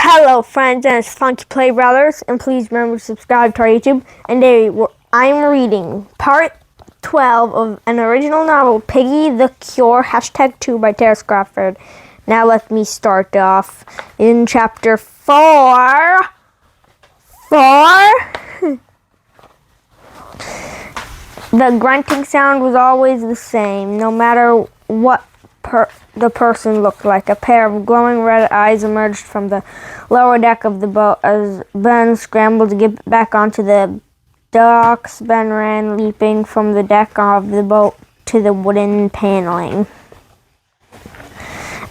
Hello friends, and it's Funky Play Brothers, and please remember to subscribe to our YouTube. And today I'm reading part 12 of an original novel, Piggy the Cure, #2 by CRAWFORD. Now let me start off in chapter 4. The grunting sound was always the same, no matter what the person looked like. A pair of glowing red eyes emerged from the lower deck of the boat as Ben scrambled to get back onto the docks. Ben ran, leaping from the deck of the boat to the wooden paneling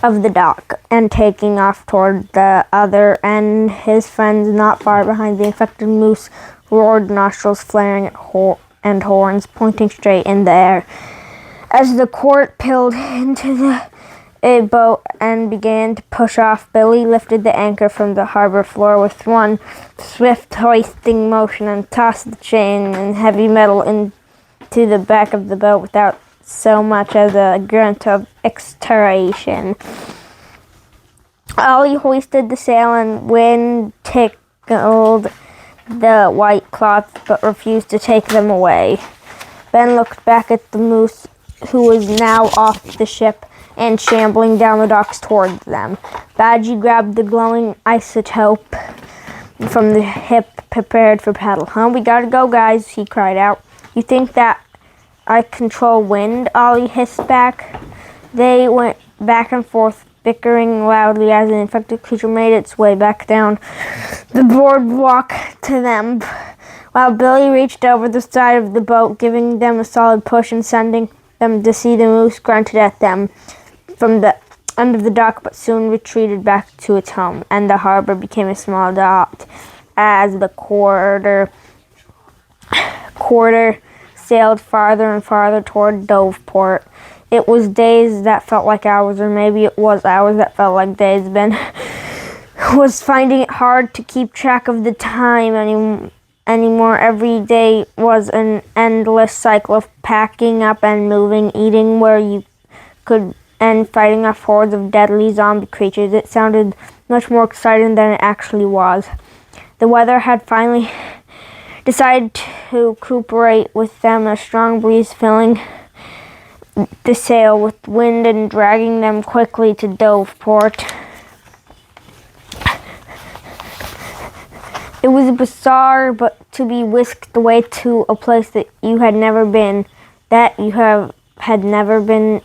of the dock and taking off toward the other end. His friends not far behind. The infected moose roared, nostrils flaring and horns pointing straight in the air. As the court peeled into a boat and began to push off, Billy lifted the anchor from the harbor floor with one swift hoisting motion and tossed the chain and heavy metal into the back of the boat without so much as a grunt of extenuation. Ollie hoisted the sail and wind tickled the white cloth but refused to take them away. Ben looked back at the moose, who was now off the ship and shambling down the docks towards them. Badgie grabbed the glowing isotope from the hip, prepared for paddle. We gotta go, guys, he cried out. You think that I control wind? Ollie hissed back. They went back and forth, bickering loudly as an infected creature made its way back down the boardwalk to them, while Billy reached over the side of the boat, giving them a solid push and sending them to see. The moose grunted at them from the end of the dock, but soon retreated back to its home, and the harbor became a small dot as the quarter sailed farther and farther toward Doveport. It was days that felt like hours, or maybe it was hours that felt like days. Ben was finding it hard to keep track of the time anymore. Every day was an endless cycle of packing up and moving, eating where you could, and fighting off hordes of deadly zombie creatures. It sounded much more exciting than it actually was. The weather had finally decided to cooperate with them, a strong breeze filling the sail with wind and dragging them quickly to Doveport. It was bizarre, but to be whisked away to a place that you had never been, that you had never been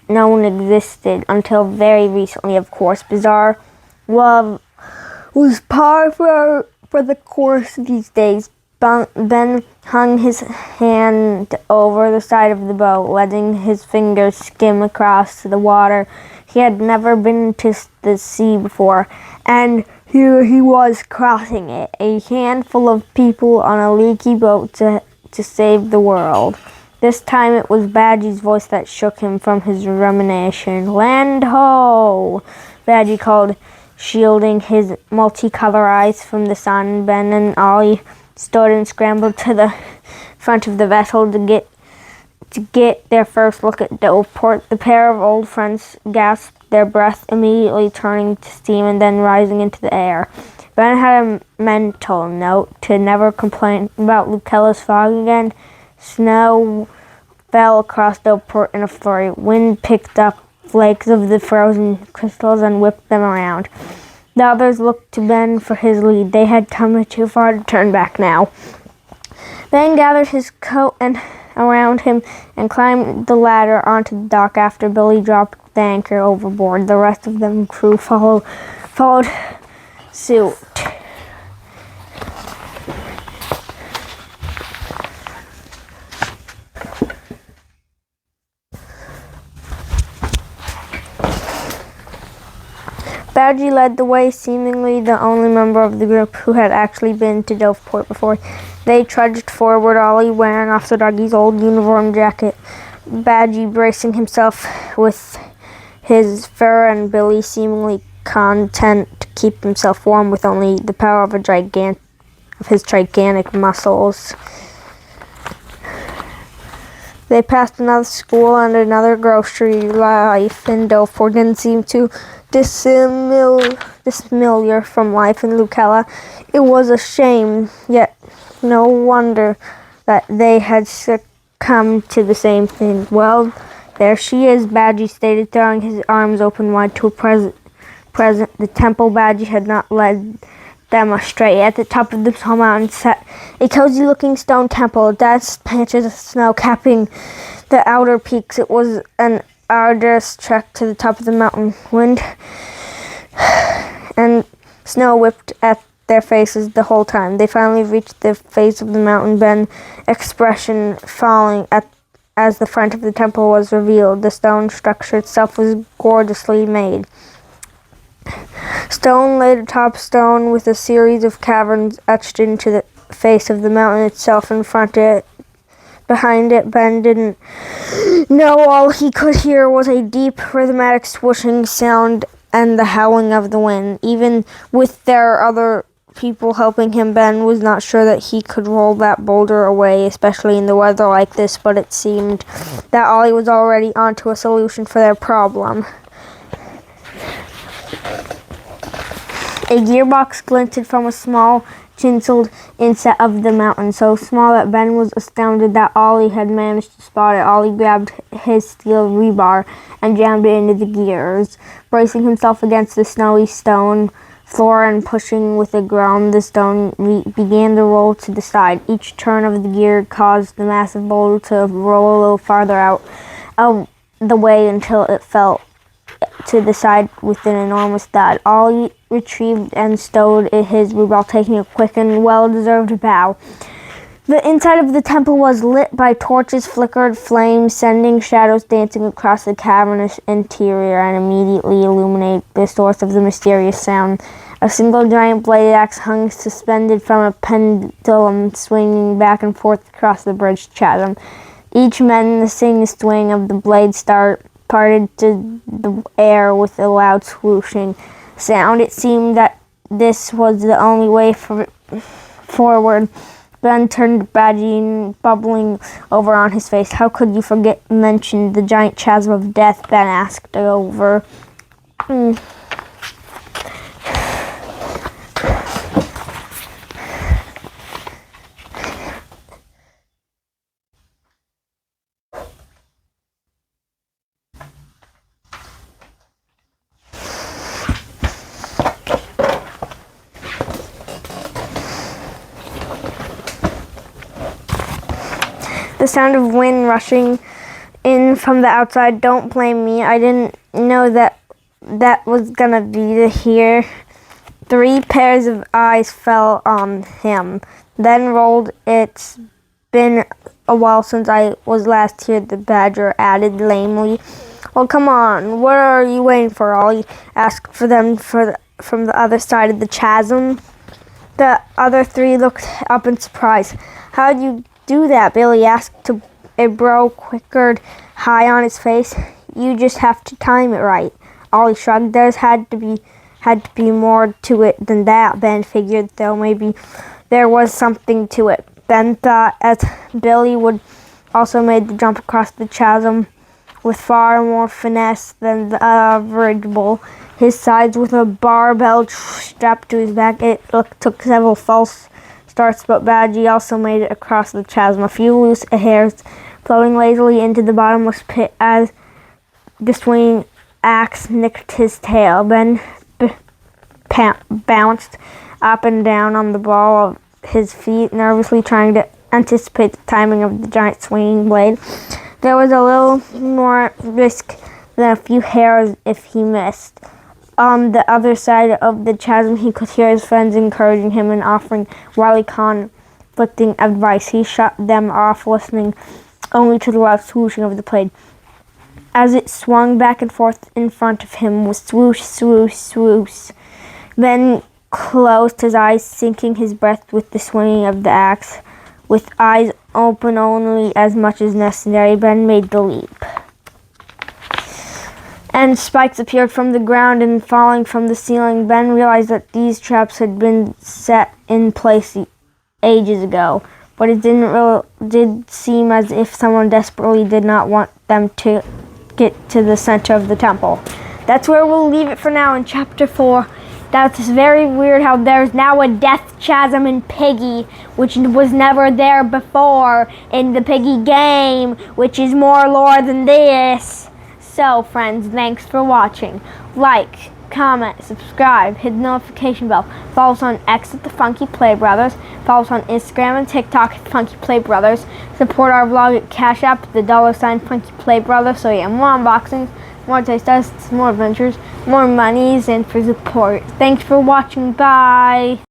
known existed until very recently, of course. Bizarre love was par for the course these days. Ben hung his hand over the side of the boat, letting his fingers skim across the water. He had never been to the sea before, and here he was crossing it, a handful of people on a leaky boat to save the world. This time it was Badgie's voice that shook him from his rumination. "Land ho!" Badgie called, shielding his multicolored eyes from the sun. Ben and Ollie stood and scrambled to the front of the vessel to get their first look at Doveport. The pair of old friends gasped, their breath immediately turning to steam and then rising into the air. Ben had a mental note to never complain about Lucella's fog again. Snow fell across Doveport in a flurry. Wind picked up flakes of the frozen crystals and whipped them around. The others looked to Ben for his lead. They had come too far to turn back now. Ben gathered his coat around him and climbed the ladder onto the dock after Billy dropped the anchor overboard. The rest of the crew followed suit. Badgie led the way, seemingly the only member of the group who had actually been to Doveport before. They trudged forward, Ollie wearing off the doggy's old uniform jacket, Badgie bracing himself with his fur, and Billy seemingly content to keep himself warm with only the power of his gigantic muscles. They passed another school and another grocery. Life in Doveport didn't seem to dissimilar from life in Lucella. It was a shame, yet no wonder that they had succumbed to the same thing. Well, there she is, Badgie stated, throwing his arms open wide to a present. The temple. Badgie had not led them astray. At the top of the tall mountain sat a cozy-looking stone temple, dense patches of snow capping the outer peaks. It was an arduous trek to the top of the mountain. Wind and snow whipped at their faces the whole time. They finally reached the face of the mountain, Ben's expression falling as the front of the temple was revealed. The stone structure itself was gorgeously made. Stone laid atop stone with a series of caverns etched into the face of the mountain itself. Behind it, Ben didn't know. All he could hear was a deep, rhythmic swooshing sound and the howling of the wind. Even with their other people helping him, Ben was not sure that he could roll that boulder away, especially in the weather like this, but it seemed that Ollie was already onto a solution for their problem. A gearbox glinted from a small, chiseled inset of the mountain, so small that Ben was astounded that Ollie had managed to spot it. Ollie grabbed his steel rebar and jammed it into the gears. Bracing himself against the snowy stone floor and pushing with a groan, the stone began to roll to the side. Each turn of the gear caused the massive boulder to roll a little farther out of the way until it fell to the side with an enormous thud. Ollie retrieved and stowed his rebar, taking a quick and well-deserved bow. The inside of the temple was lit by torches, flickered flames, sending shadows dancing across the cavernous interior and immediately illuminated the source of the mysterious sound. A single giant blade axe hung suspended from a pendulum, swinging back and forth across the bridged chasm. Each menacing swing of the blade parted to the air with a loud swooshing sound. It seemed that this was the only way forward. Ben turned to Badgie, bubbling over on his face. "How could you mention the giant chasm of death?" Ben asked over. The sound of wind rushing in from the outside. "Don't blame me. I didn't know that was gonna be here." 3 pairs of eyes fell on him, then rolled. "It's been a while since I was last here," the badger added lamely. "Well, come on. What are you waiting for?" Ollie asked for them from the other side of the chasm. The other 3 looked up in surprise. "How'd you do that?" Billy asked, a brow quivered high on his face. "You just have to time it right." Ollie shrugged. "There's had to be more to it than that," Ben figured, though maybe there was something to it. Ben thought, as Billy would also made the jump across the chasm with far more finesse than the average bull. His sides with a barbell strapped to his back. It took several false starts, but Badgie also made it across the chasm. A few loose hairs floating lazily into the bottomless pit as the swinging axe nicked his tail. Ben bounced up and down on the ball of his feet, nervously trying to anticipate the timing of the giant swinging blade. There was a little more risk than a few hairs if he missed. On the other side of the chasm, he could hear his friends encouraging him and offering wily conflicting advice. He shut them off, listening only to the loud swooshing of the blade as it swung back and forth in front of him with swoosh, swoosh, swoosh. Ben closed his eyes, sinking his breath with the swinging of the axe. With eyes open only as much as necessary, Ben made the leap. And spikes appeared from the ground and falling from the ceiling. Ben realized that these traps had been set in place ages ago, but it did seem as if someone desperately did not want them to get to the center of the temple. that's where we'll leave it for now in chapter 4. That's very weird how there's now a death chasm in Piggy, which was never there before in the Piggy game, which is more lore than this. So, friends, thanks for watching. Like, comment, subscribe, hit the notification bell. Follow us on X at the Funky Play Brothers. Follow us on Instagram and TikTok at Funky Play Brothers. Support our vlog at cashapp, the $ Funky Play Brothers. So yeah, more unboxings, more taste tests, more adventures, more monies, and for support. Thanks for watching. Bye.